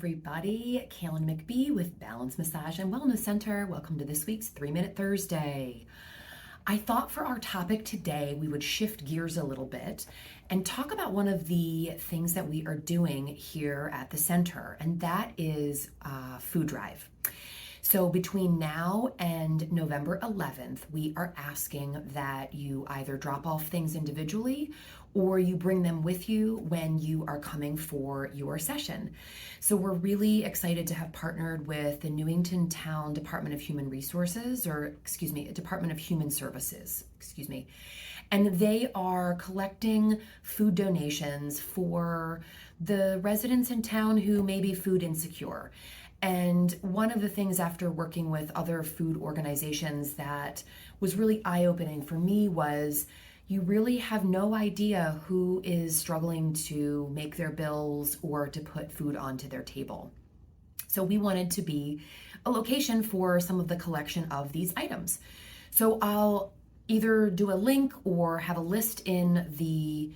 everybody. Kaylin McBee with Balance Massage and Wellness Center. Welcome to this week's 3-Minute Thursday. I thought for our topic today, we would shift gears a little bit and talk about one of the things that we are doing here at the center, and that is food drive. So between now and November 11th, we are asking that you either drop off things individually or you bring them with you when you are coming for your session. So we're really excited to have partnered with the Newington Town Department of Human Resources, Department of Human Services, and they are collecting food donations for the residents in town who may be food insecure. And one of the things after working with other food organizations that was really eye-opening for me was you really have no idea who is struggling to make their bills or to put food onto their table. So we wanted to be a location for some of the collection of these items. So I'll either do a link or have a list in the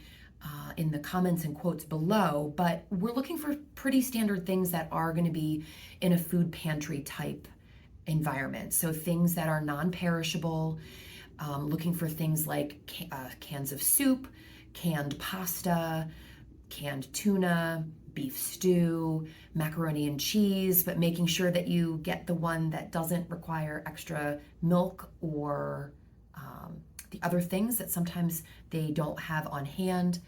comments and quotes below, but we're looking for pretty standard things that are going to be in a food pantry type environment. So things that are non-perishable, looking for things like cans of soup, canned pasta, canned tuna, beef stew, macaroni and cheese, but making sure that you get the one that doesn't require extra milk or the other things that sometimes they don't have on hand.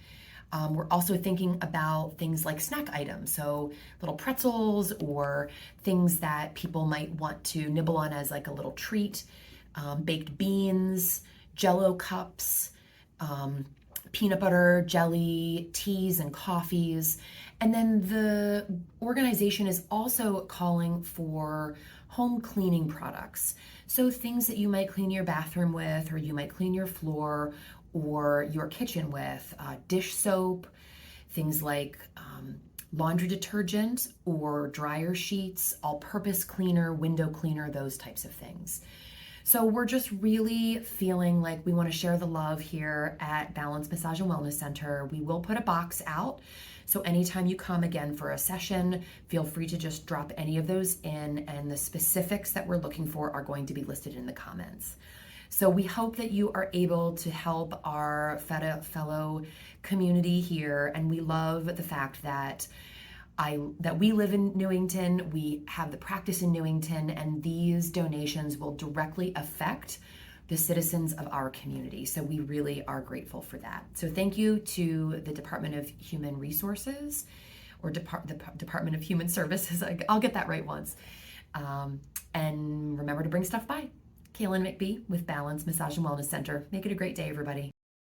We're also thinking about things like snack items, so little pretzels or things that people might want to nibble on as like a little treat, baked beans, Jell-O cups, peanut butter, jelly, teas and coffees. And then the organization is also calling for home cleaning products. So things that you might clean your bathroom with, or you might clean your floor or your kitchen with, dish soap, things like laundry detergent or dryer sheets, all-purpose cleaner, window cleaner, those types of things. So we're just really feeling like we want to share the love here at Balance Massage and Wellness Center. We will put a box out. So anytime you come again for a session, feel free to just drop any of those in, and the specifics that we're looking for are going to be listed in the comments. So we hope that you are able to help our fellow community here, and we love the fact that we live in Newington, we have the practice in Newington, and these donations will directly affect the citizens of our community. So we really are grateful for that. So thank you to the Department of Human Resources, or the Department of Human Services. I'll get that right once. And remember to bring stuff by. Kaylin McBee with Balance Massage and Wellness Center. Make it a great day, everybody.